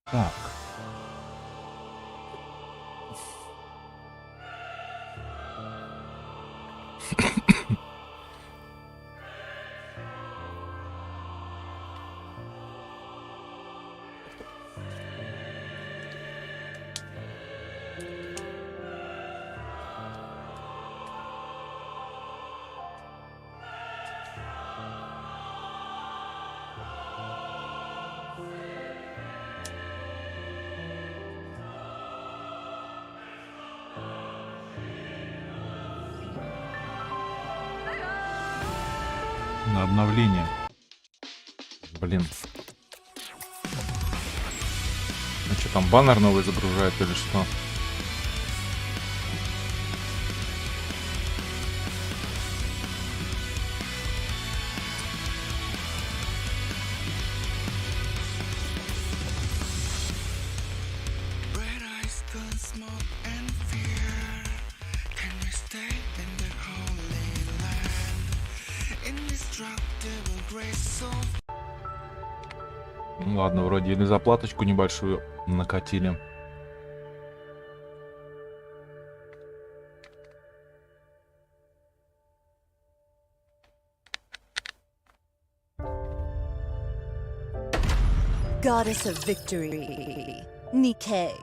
Так. На обновление. Блин. Ну что там, баннер новый загружает или что? Ну ладно, вроде или заплаточку небольшую накатили. Goddess of victory, Nikke.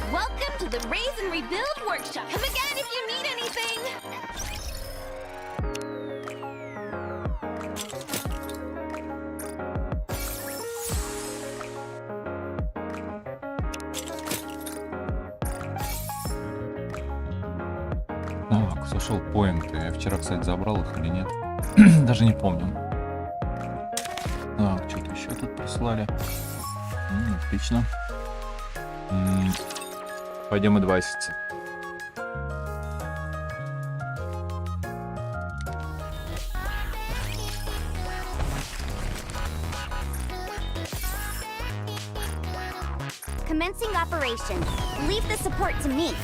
Welcome to the Raise and Rebuild Workshop. Come again if you need anything. Так, сошел поинты. Я вчера, кстати, забрал их или нет? Даже не помню. Так, что-то еще тут прислали. Отлично. Пойдем адвайситься. Commencing operation. Leave the support to me.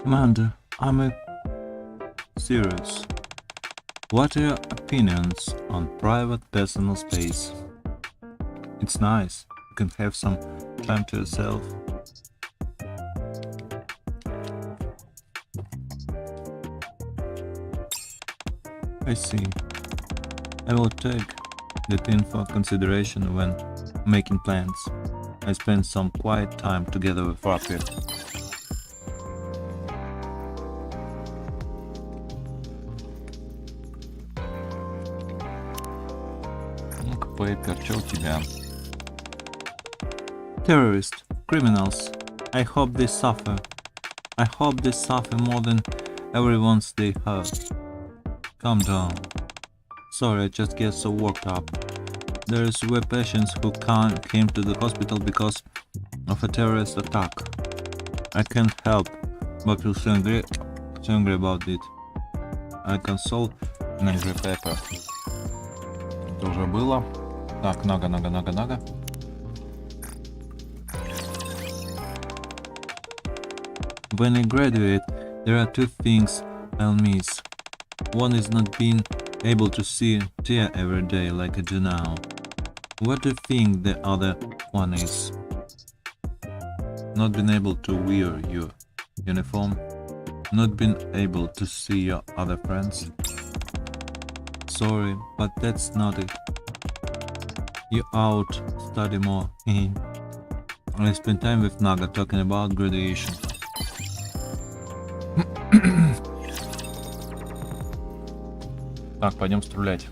Commander, I'm serious. What are your opinions on private personal space? It's nice. You can have some time to yourself. I see. I will take that info consideration when making plans. I spent some quiet time together with Rapier. Ну-ка, Пейпер, что у тебя? Terrorists, criminals. I hope they suffer. I hope they suffer more than everyone's they hurt. Calm down. Sorry, I just get so worked up. Were patients who came to the hospital because of a terrorist attack. I can't help but feel so angry about it. I console an angry Pepper. Это уже было. Так, нага. When I graduate, there are two things I'll miss. One is not being able to see Tia every day like I do now. What do you think the other one is? Not being able to wear your uniform? Not being able to see your other friends? Sorry, but that's not it. You out, study more. I spend time with Naga talking about graduation. Так, пойдем стрелять.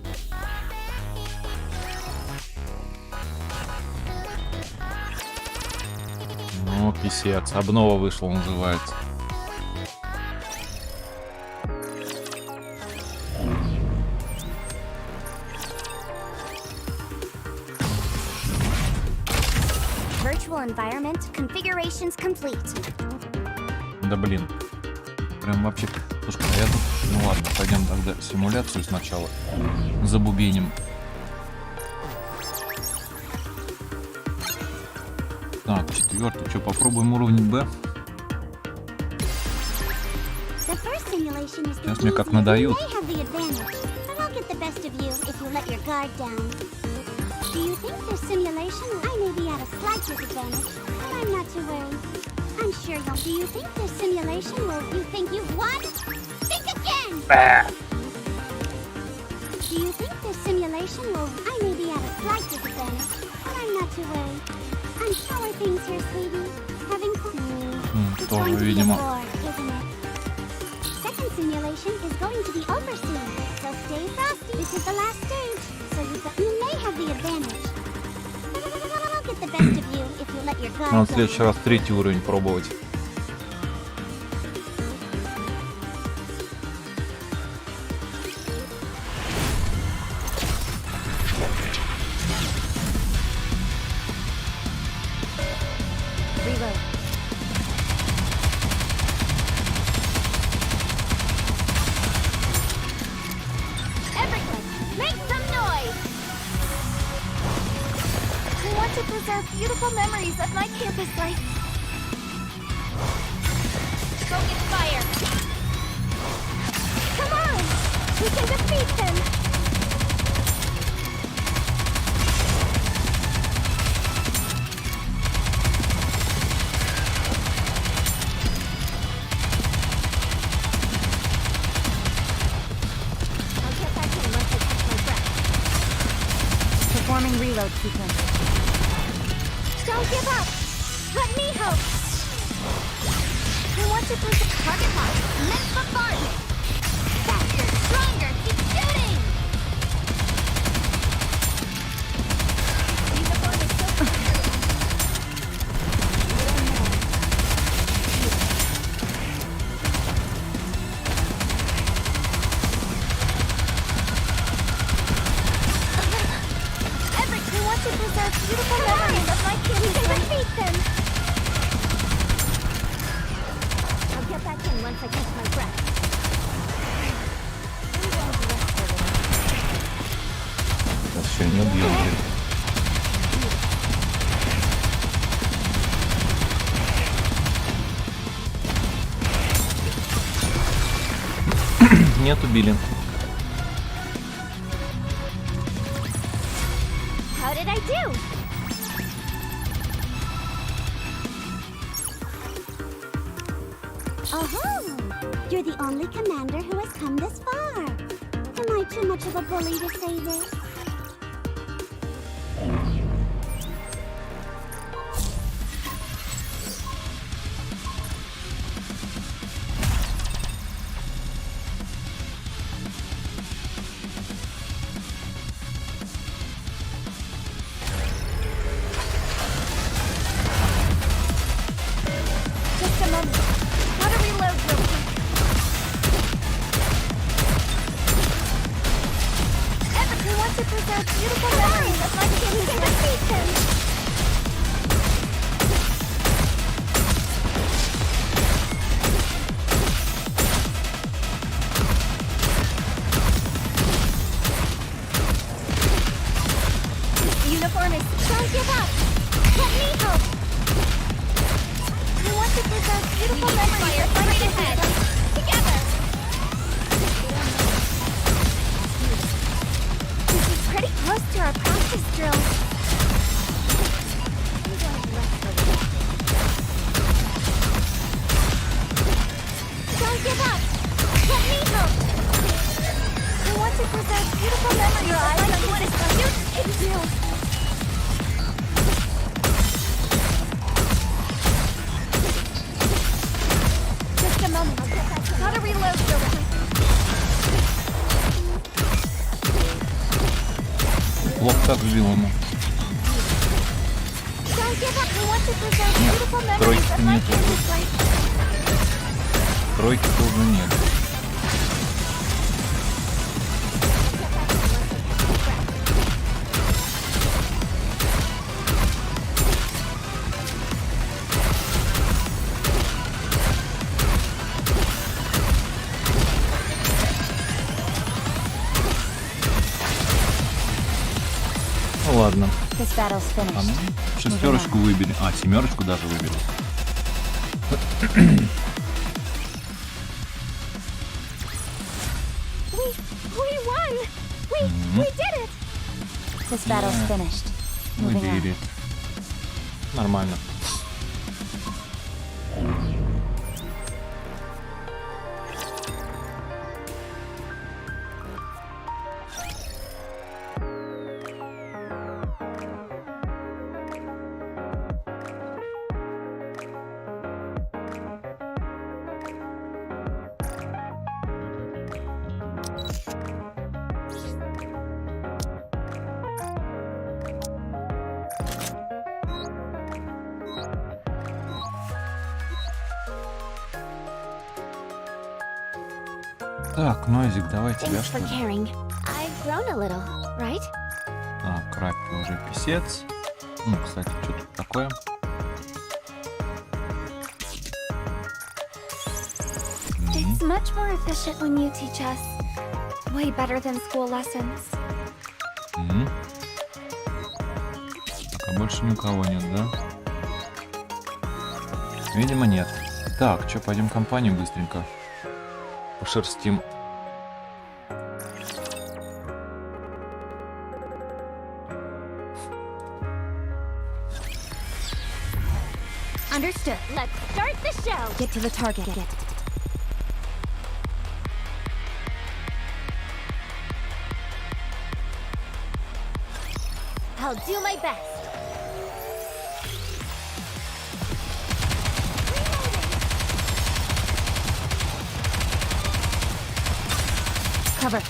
Ну, писец. Обнова вышла, называется. virtual environment, configurations complete. Да блин. Прям вообще... Слушай, а я тут... Ну ладно, пойдем тогда симуляцию сначала забубеним. Так, 4-й. Что, попробуем уровень Б? Сейчас мне как надают. Do you think this simulation? I may be at a slight disadvantage, but I'm not too worried. I'm sure you'll. Do you think this simulation will? You think you've won? Think again! Do you think this simulation will? I may be at a slight disadvantage, but I'm not too worried. I'm how are things here, sweetie? Having fun? It's тоже, going to be a видимо. bore, isn't it? Second simulation is going to be over soon, so stay frosty. This is the last stage, so you may have the advantage. I'll get the best of you if you let your guard Надо в down. следующий раз 3-й уровень пробовать. Reload. Everyone, make some noise! I want to preserve beautiful memories of my campus life. Focus fire! Come on! We can defeat them! I'll get back in once I catch my breath. Performing reload sequence. Don't give up! Let me help! I want to push Target locked. Next bombardment! Faster, stronger, keep shooting! uniform is so I want to preserve beautiful memories of my kids. We can defeat them! I'll get back in once I catch my breath. Сейчас еще не убьем, блин. Нет, убили. How did I do? Oh, you're the only commander who has come this far. Am I too much of a bully to say this? Just a moment. Gotta reload real quick. I want to preserve beautiful memories of my kids. We can defeat them! Uniform is... Don't give up! Let me help! I want to preserve beautiful memories of my Straight kids. ahead! Together! This is pretty close to our practice drills. Don't give up! Let me help! I want to preserve beautiful memories Your of eyes my on what kids. is You can do. Just a moment. Gotta reload real quick. Плохо так сделано. Don't give up. I want to preserve beautiful memories тройки of my нету. campus life. Тройки тоже нет. Верно. This battle's А finished. ну, шестерочку выбери. А, семерочку даже выбери. We won! We did it! This battle's finished. Moving on. Выбери. Нормально. Так, Нойзик, давай тебя Thanks что for ли? caring. I've grown a little, right? Так, Краб, ты уже писец. Ну, кстати, что тут такое? It's much more efficient when you teach us. Way better than school lessons. Мгм. Так, а больше ни у кого нет, да? Видимо, нет. Так, что, пойдем компанию быстренько пошерстим. Understood. Let's start the show. Get to the target. I'll do my best. Cover.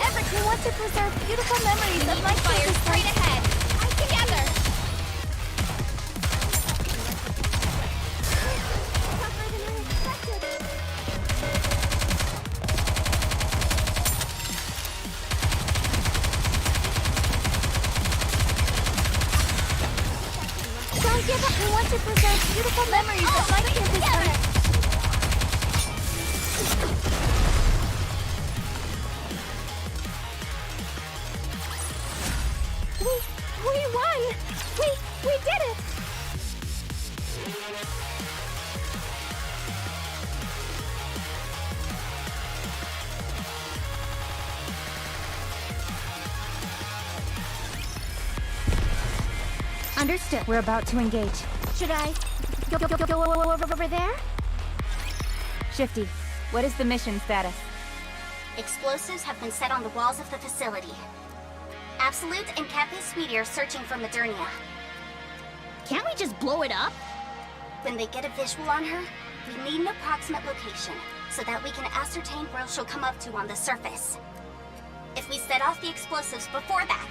Everyone wants to preserve beautiful memories of my fire straight ahead. Together. Tougher than I expected. Don't give up. We want to preserve beautiful memories of my campus life. We won! We did it! Understood. We're about to engage. Should I go over there? Shifty, what is the mission status? Explosives have been set on the walls of the facility. Absolute and Campus Sweetie are searching for Modernia. Can't we just blow it up? When they get a visual on her, we need an approximate location so that we can ascertain where she'll come up to on the surface. If we set off the explosives before that,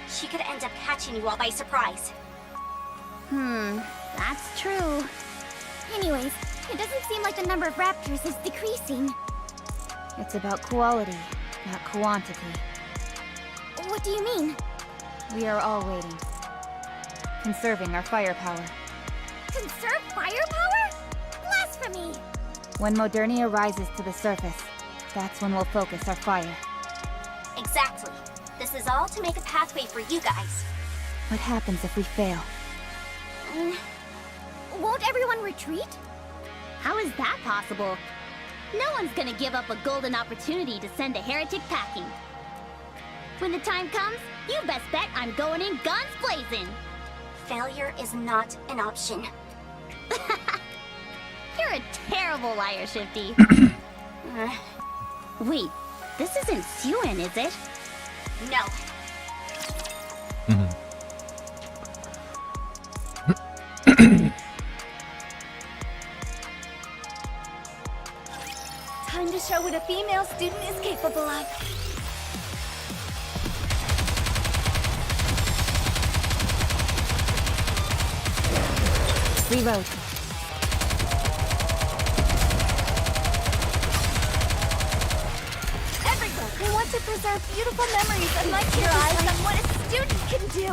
she could end up catching you all by surprise. That's true. Anyways, it doesn't seem like the number of raptors is decreasing. It's about quality, not quantity. What do you mean? We are all waiting. Conserving our firepower. Conserve firepower? Blasphemy! When Modernia rises to the surface, that's when we'll focus our fire. Exactly. This is all to make a pathway for you guys. What happens if we fail? Won't everyone retreat? How is that possible? No one's gonna give up a golden opportunity to send a heretic packing. When the time comes, you best bet I'm going in guns blazing. Failure is not an option. You're a terrible liar, Shifty. Wait, this isn't Suen, is it? No. Time to show what a female student is capable of. Reload. Everyone, we want to preserve beautiful memories of my eyes on what a student can do.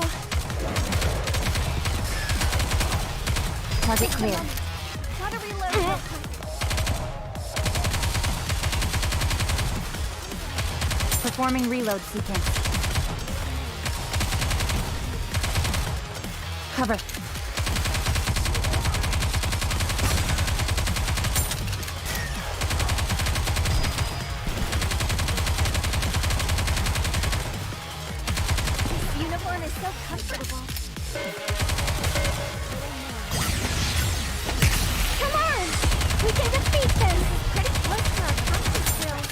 Target clear. Gotta reload. Performing reload sequence. Cover. This uniform is so comfortable. Come on! We can defeat them! Pretty close to our practice drills.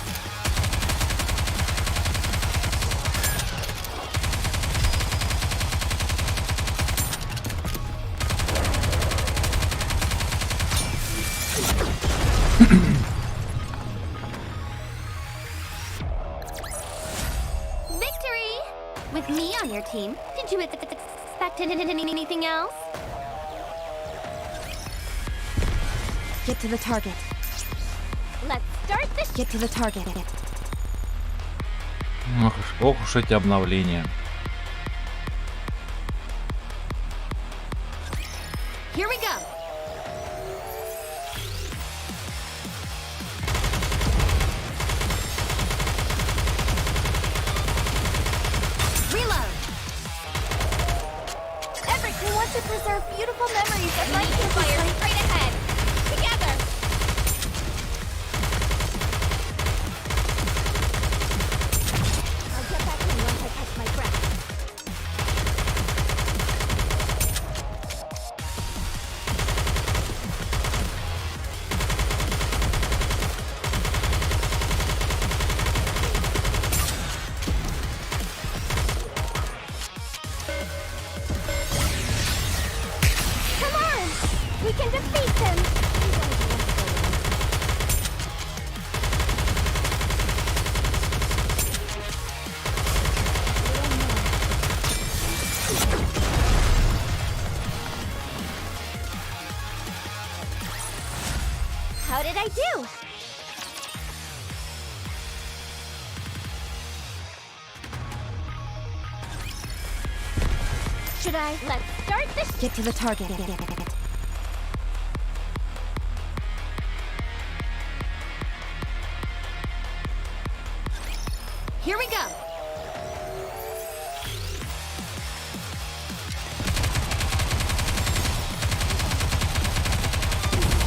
Victory! With me on your team, did you expect anything else? Get to the target. Let's start this. Get to the target. Ох уж эти обновления. Here we go. Reload. Everett, we want to preserve beautiful memories of life and Fire fire. straight ahead. Together. I'll get back in once I catch my breath. Come on! We can defeat them! How did I do? Should I? Let's start this. Get to the target. Here we go.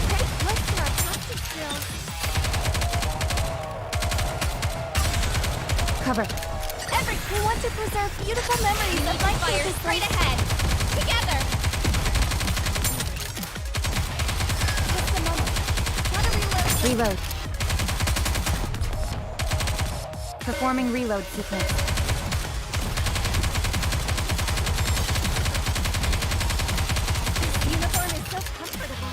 Pretty close to our practice drills. Cover. Everett, we want to preserve beautiful memories of life Fire and straight ahead. Together. Just a moment. Gotta reload. Reload. Performing reload sequence. This uniform is so comfortable.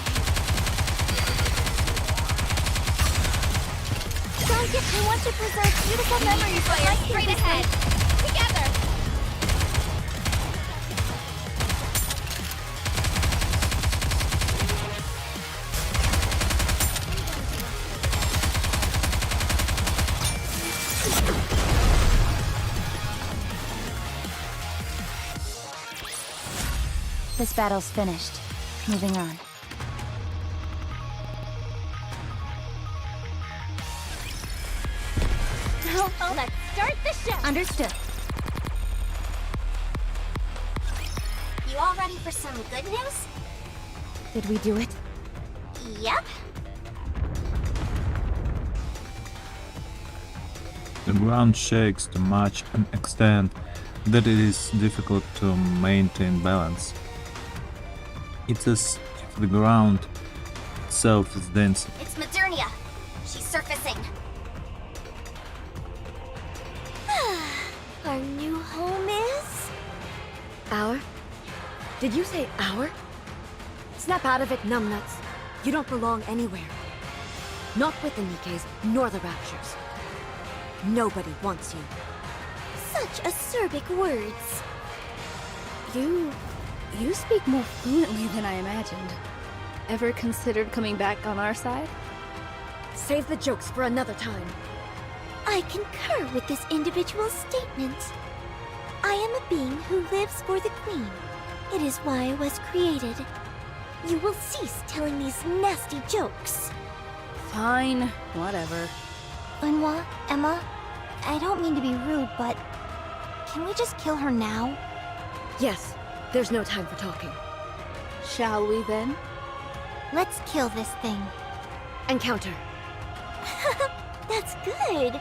Delegate, we want to preserve beautiful memories of Fire life and straight wisdom. ahead. Together. This battle's finished. Moving on. Let's start the show. Understood. You all ready for some good news? Did we do it? Yep. The ground shakes to much an extent that it is difficult to maintain balance. It's as if the ground itself is dancing. It's Modernia. She's surfacing. Our new home is? Our? Did you say our? Snap out of it, numbnuts. You don't belong anywhere. Not with the Nikkes, nor the Raptures. Nobody wants you. Such acerbic words. You speak more fluently than I imagined. Ever considered coming back on our side? Save the jokes for another time. I concur with this individual's statement. I am a being who lives for the Queen. It is why I was created. You will cease telling these nasty jokes. Fine, whatever. Benoit, Emma, I don't mean to be rude, but can we just kill her now? Yes, there's no time for talking. Shall we then? Let's kill this thing. Encounter. That's good.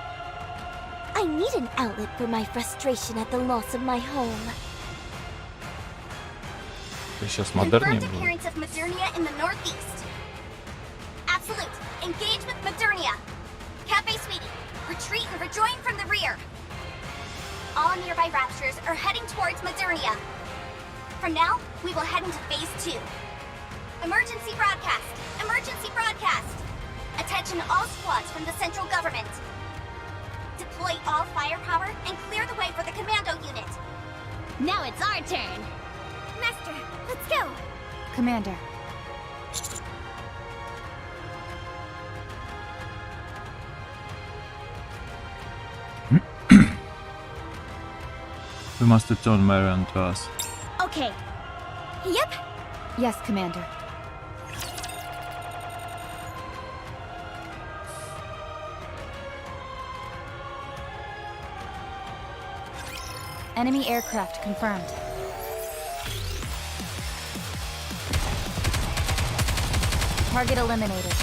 I need an outlet for my frustration at the loss of my home. Ты сейчас модернее Confirmed будет? appearance of Moderniей in the northeast. Absolute. Engage with Moderniей. Cafe Sweetie, retreat and rejoin from the rear. All nearby raptures are heading towards Moderniei. From now, we will head into phase 2. Emergency broadcast! Emergency broadcast! Attention all squads from the central government. Deploy all firepower and clear the way for the commando unit. Now it's our turn. Master, let's go. Commander. We must return Marion to us. Okay. Yep. Yes, Commander. Enemy aircraft confirmed. Target eliminated.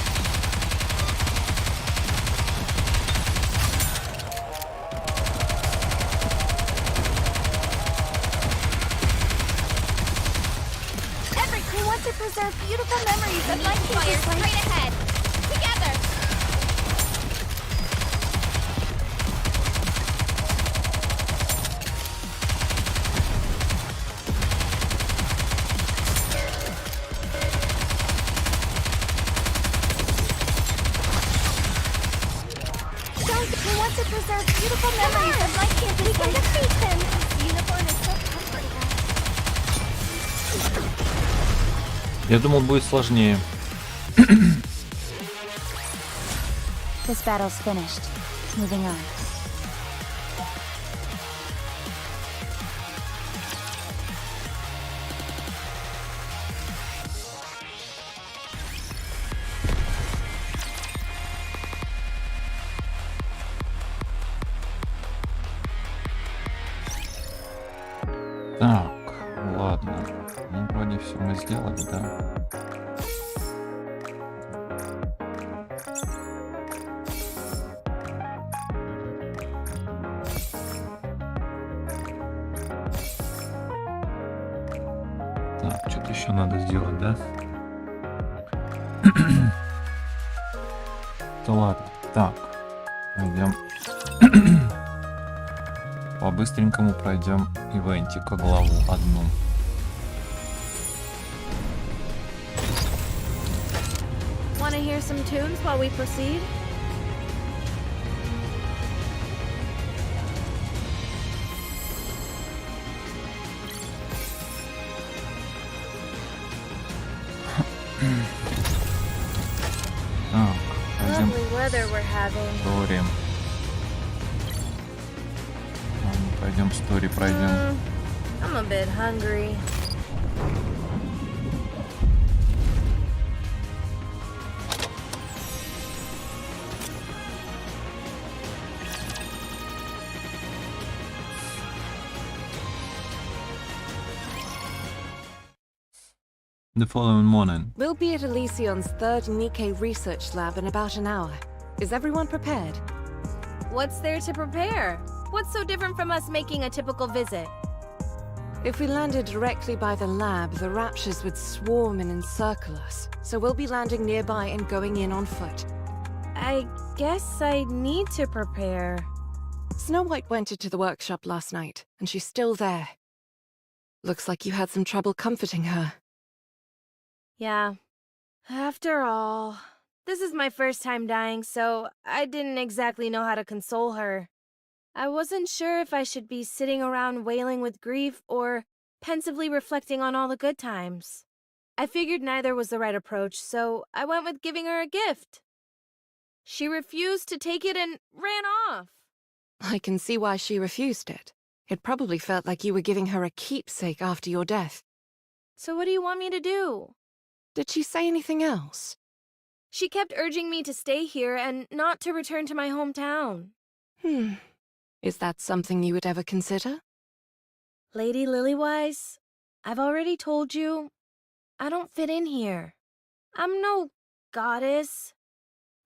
Everett, we want to preserve beautiful memories of my Fire kids' straight life. ahead. Together. We want to preserve beautiful memories of my kids' life. We can defeat them. This uniform is so comforting. Я думал, будет сложнее. This battle's finished. Moving on. Так, ладно. Ну, вроде все мы сделали, да? Так, что-то еще надо сделать, да? Да ладно. Так, пойдем. По-быстренькому пройдем ивентика главу одну. Want to hear some tunes while we proceed? Так, пойдем Lovely weather we're having. стори. Пойдем стори пройдем. I'm a bit hungry. The following morning, We'll be at Elysion's third Nikke research lab in about an hour. Is everyone prepared? What's there to prepare? What's so different from us making a typical visit? If we landed directly by the lab, the raptures would swarm and encircle us. So we'll be landing nearby and going in on foot. I guess I need to prepare. Snow White went into the workshop last night, and she's still there. Looks like you had some trouble comforting her. Yeah. After all, this is my first time dying, so I didn't exactly know how to console her. I wasn't sure if I should be sitting around wailing with grief or pensively reflecting on all the good times. I figured neither was the right approach, so I went with giving her a gift. She refused to take it and ran off. I can see why she refused it. It probably felt like you were giving her a keepsake after your death. So what do you want me to do? Did she say anything else? She kept urging me to stay here and not to return to my hometown. Is that something you would ever consider? Lady Lilywise, I've already told you, I don't fit in here. I'm no goddess.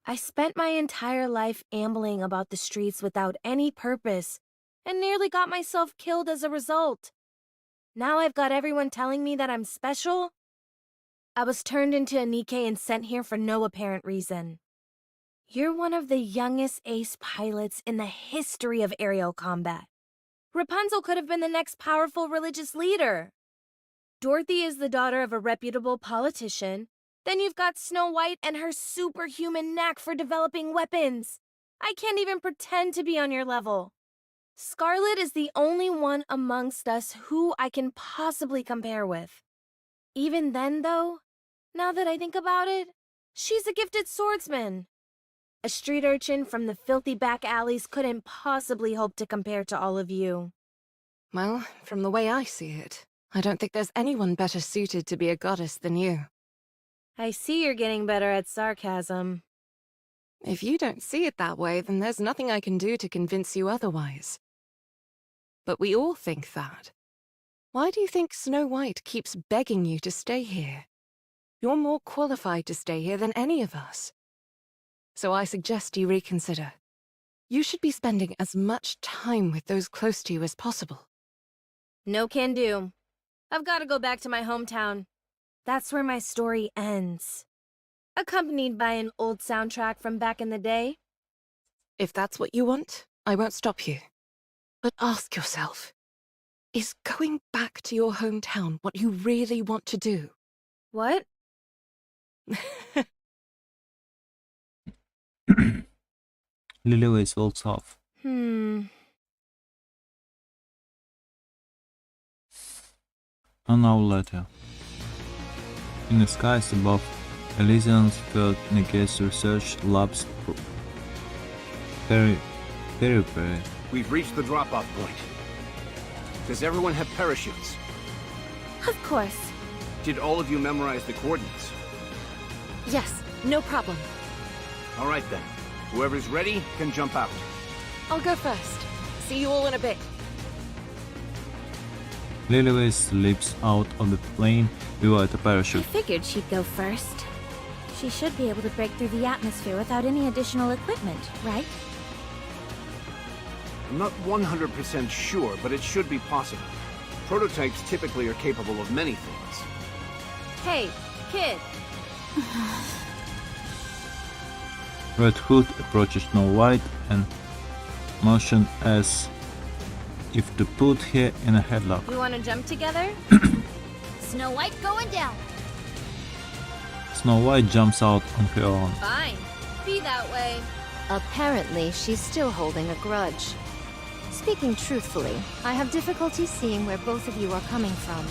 I spent my entire life ambling about the streets without any purpose, and nearly got myself killed as a result. Now I've got everyone telling me that I'm special. I was turned into a Nikke and sent here for no apparent reason. You're one of the youngest ace pilots in the history of aerial combat. Rapunzel could have been the next powerful religious leader. Dorothy is the daughter of a reputable politician. Then you've got Snow White and her superhuman knack for developing weapons. I can't even pretend to be on your level. Scarlet is the only one amongst us who I can possibly compare with. Even then, though, now that I think about it, she's a gifted swordsman. A street urchin from the filthy back alleys couldn't possibly hope to compare to all of you. Well, from the way I see it, I don't think there's anyone better suited to be a goddess than you. I see you're getting better at sarcasm. If you don't see it that way, then there's nothing I can do to convince you otherwise. But we all think that. Why do you think Snow White keeps begging you to stay here? You're more qualified to stay here than any of us. So I suggest you reconsider. You should be spending as much time with those close to you as possible. No can do. I've got to go back to my hometown. That's where my story ends. Accompanied by an old soundtrack from back in the day. If that's what you want, I won't stop you. But ask yourself, is going back to your hometown what you really want to do? What? Lilywise walks off. Hmm. An hour later. In the skies above, Elysian's third Nikke's research lab's periphery. We've reached the drop-off point. Does everyone have parachutes? Of course. Did all of you memorize the coordinates? Yes, no problem. All right then. Whoever's ready can jump out. I'll go first. See you all in a bit. Lilywise leaps out of the plane without a I parachute. figured she'd go first. She should be able to break through the atmosphere without any additional equipment, right? I'm not 100% sure, but it should be possible. Prototypes typically are capable of many things. Hey, kid. Red Hood approaches Snow White and motions as if to put her in a headlock. We want to jump together? Snow White going down. Snow White jumps out on her own. Fine. Be that way. Apparently, she's still holding a grudge. Speaking truthfully, I have difficulty seeing where both of you are coming from.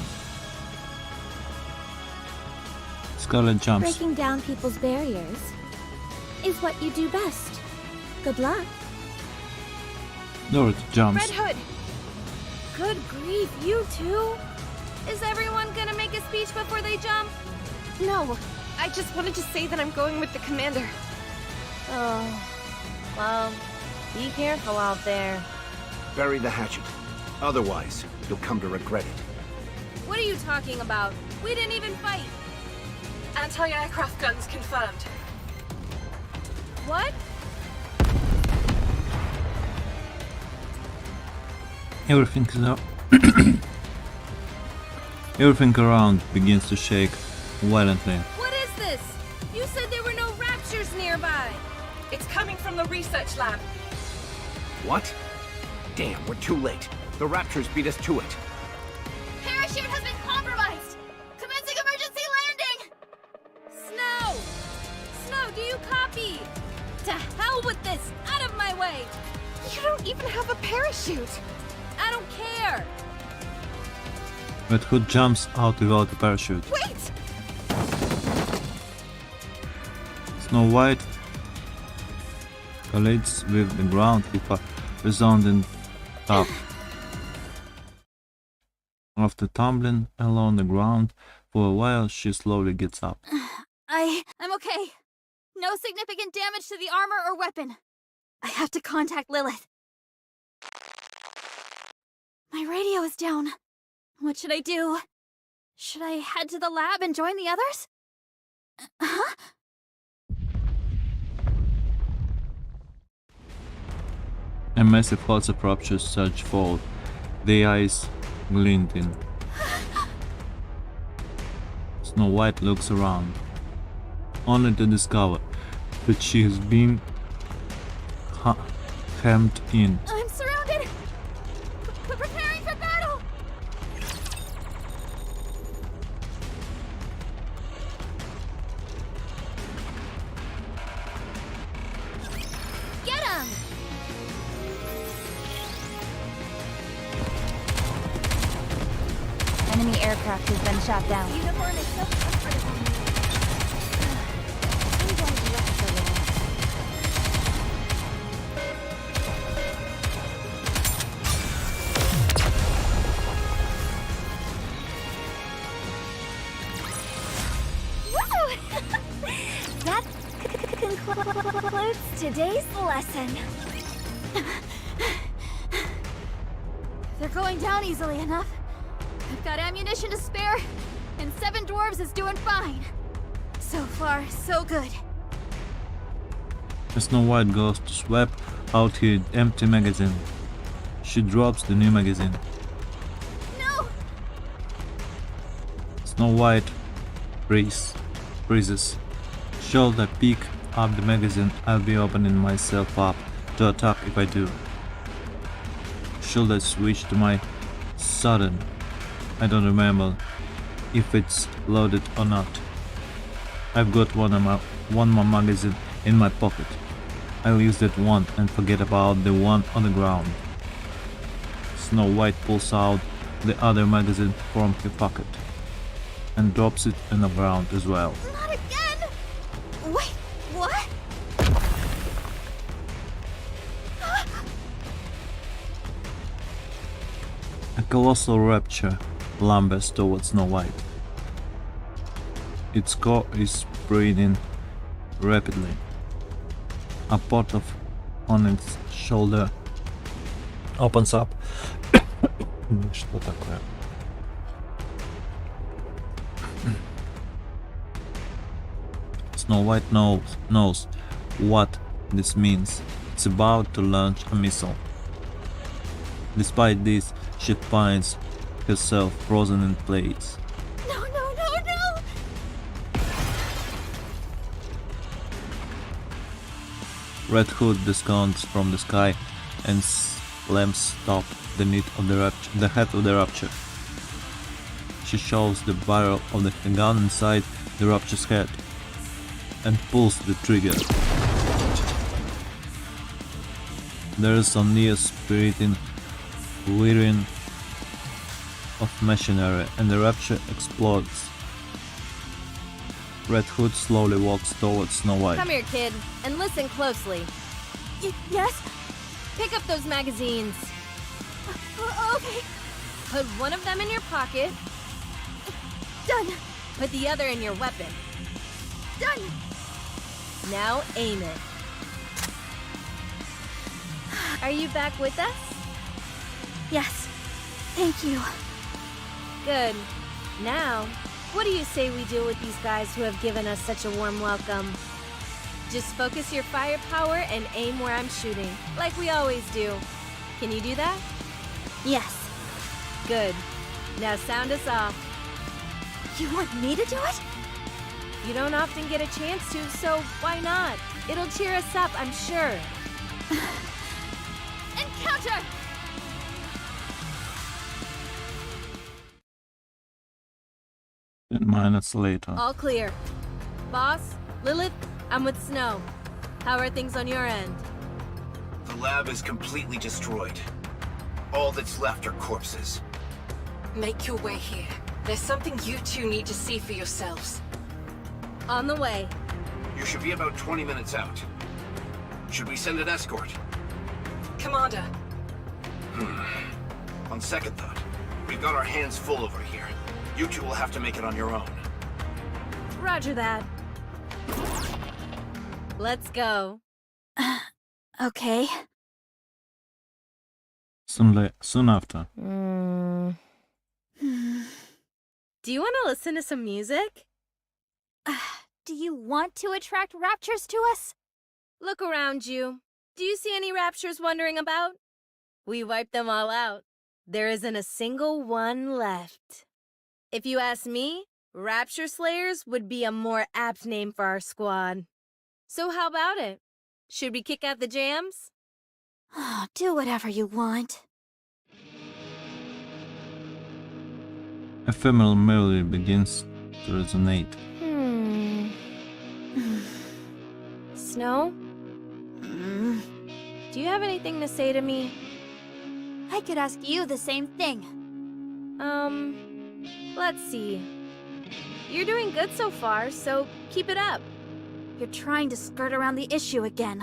Scarlet jumps. Breaking down people's barriers is what you do best. Good luck. Dorothy jumps. Red Hood! Good grief, you two? Is everyone gonna make a speech before they jump? No, I just wanted to say that I'm going with the commander. Oh, well, be careful out there. Bury the hatchet. Otherwise, you'll come to regret it. What are you talking about? We didn't even fight. Anti-aircraft guns confirmed. What? Everything around begins to shake violently. What is this? You said there were no raptures nearby. It's coming from the research lab. What? Damn, we're too late. The Raptors beat us to it. Parachute has been compromised. Commencing emergency landing. Snow! Snow, do you copy? To hell with this! Out of my way! You don't even have a parachute. I don't care! Red Hood jumps out without a parachute. Wait! Snow White collides with the ground with a resounding thud. After tumbling along the ground for a while, she slowly gets up. I'm okay. No significant damage to the armor or weapon. I have to contact Lilith. My radio is down. What should I do? Should I head to the lab and join the others? Huh? A massive cloud of ruptures surged forward, the eyes glinting. Snow White looks around, only to discover that she has been hemmed in. I'm surrounded! Preparing for battle! Get him! Enemy aircraft has been shot down. Unicorn is so comfortable. I'm going to rest for a while. That concludes today's lesson. They're going down easily enough. I've got ammunition to spare, and 7 dwarves is doing fine. So far, so good. As Snow White goes to swap out her empty magazine, she drops the new magazine. No! Snow White freezes. Should I pick up the magazine, I'll be opening myself up to attack if I do. Should I switch to my sudden? I don't remember if it's loaded or not. I've got one more magazine in my pocket. I'll use that one and forget about the one on the ground. Snow White pulls out the other magazine from her pocket and drops it on the ground as well. Not again! Wait, what? A colossal rapture lumbers towards Snow White. Its core is spreading rapidly. A portal on its shoulder opens up. Что такое? Snow White knows what this means. It's about to launch a missile. Despite this, she finds herself frozen in place. No, no, no, no! Red Hood discounts from the sky and slams stop the head of the Rapture. She shows the barrel of the gun inside the Rapture's head and pulls the trigger. There is a near-spiriting whirring of machinery and the Rapture explodes. Red Hood slowly walks towards Snow White. Come here, kid, and listen closely. Yes? Pick up those magazines. Okay, Put one of them in your pocket. done, Put the other in your weapon. done! Now aim it. Are you back with us? Yes, thank you. Good. Now, what do you say we do with these guys who have given us such a warm welcome? Just focus your firepower and aim where I'm shooting, like we always do. Can you do that? Yes. Good. Now sound us off. You want me to do it? You don't often get a chance to, so why not? It'll cheer us up, I'm sure. Encounter! 10 minutes later. All clear. Boss, Lilith, I'm with Snow. How are things on your end? The lab is completely destroyed. All that's left are corpses. Make your way here. There's something you two need to see for yourselves. On the way. You should be about 20 minutes out. Should we send an escort? Commander, On second thought, we've got our hands full over here. You two will have to make it on your own. Roger that. Let's go. Okay. soon after. Do you want to listen to some music? Do you want to attract raptures to us? Look around you. Do you see any raptures wandering about? We wiped them all out. There isn't a single one left. If you ask me, Rapture Slayers would be a more apt name for our squad. So how about it? Should we kick out the jams? Do whatever you want. Ephemeral melody begins to resonate. Snow? Do you have anything to say to me? I could ask you the same thing. Let's see. You're doing good so far, so keep it up. You're trying to skirt around the issue again.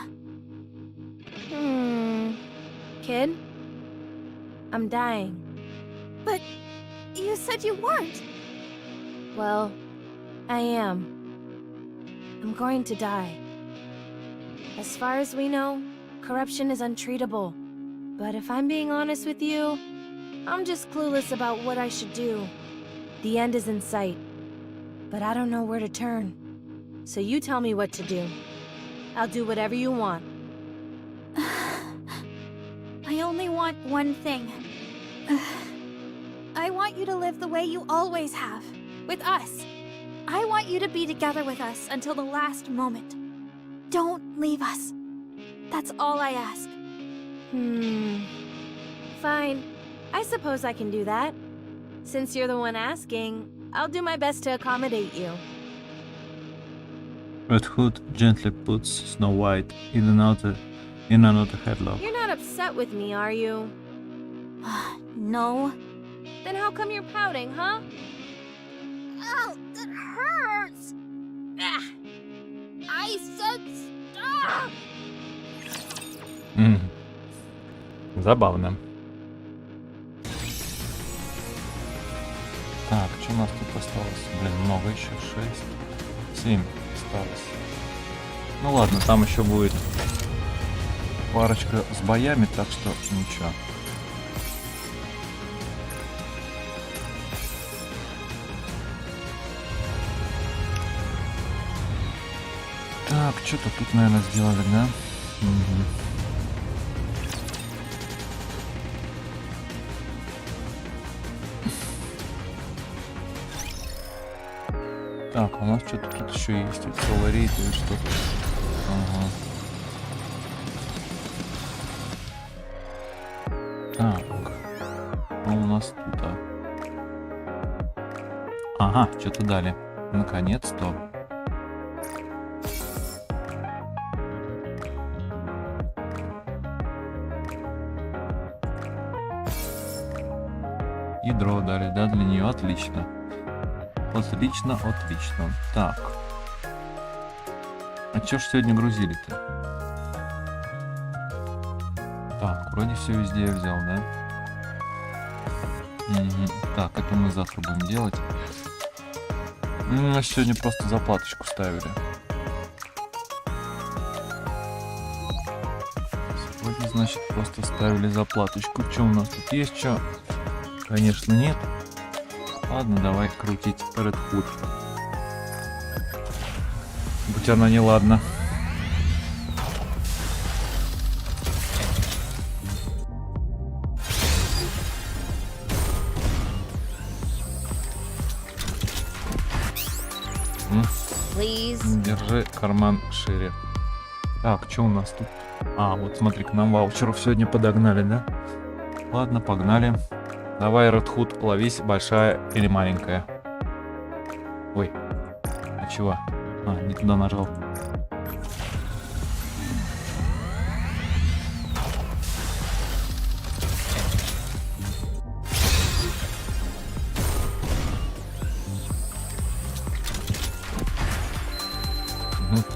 Kid? I'm dying. But you said you weren't. Well, I am. I'm going to die. As far as we know, corruption is untreatable. But if I'm being honest with you, I'm just clueless about what I should do. The end is in sight, but I don't know where to turn. So you tell me what to do. I'll do whatever you want. I only want one thing. I want you to live the way you always have, with us. I want you to be together with us until the last moment. Don't leave us. That's all I ask. Fine. I suppose I can do that. Since you're the one asking, I'll do my best to accommodate you. Red Hood gently puts Snow White in another headlock. You're not upset with me, are you? No. Then how come you're pouting, huh? Ow, that hurts! I said stop! Забавно. Так, что у нас тут осталось? Блин, много еще. 6, 7 осталось. Ну ладно, там еще будет парочка с боями, так что ничего. Так, что-то тут, наверное, сделали, да? Так, у нас что-то тут еще есть. Целый рейд или что-то. Ага. Так. Что у нас тут? Ага, что-то дали. Наконец-то. Ядро дали, да, для нее. Отлично. Отлично, отлично. Так. А чё ж сегодня грузили-то? Так, вроде все везде я взял, да? Так, это мы завтра будем делать. Мы сегодня просто заплаточку ставили. Сегодня, значит, просто ставили заплаточку. Что у нас тут есть? Что? Конечно, нет. Ладно, давай крутить Red Hood. Будь она неладна. Держи карман шире. Так, что у нас тут? А, вот смотри, к нам ваучеров сегодня подогнали, да? Ладно, погнали. Давай, Red Hood, ловись, большая или маленькая. Ой, а чего? А, не туда нажал.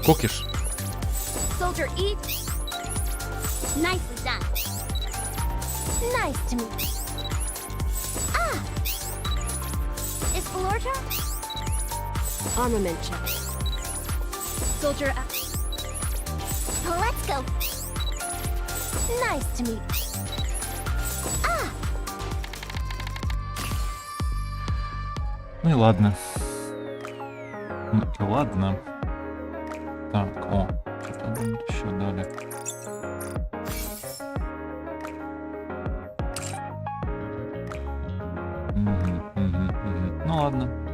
Кукиш. Soldier, eat. Nicely done. Nice to meet you. Ah! Is Florja? Armament check. Soldier, let's go. Nice to meet you. Ну и ладно. Ну и ладно. Так, о, что-то еще дали. Ну ладно.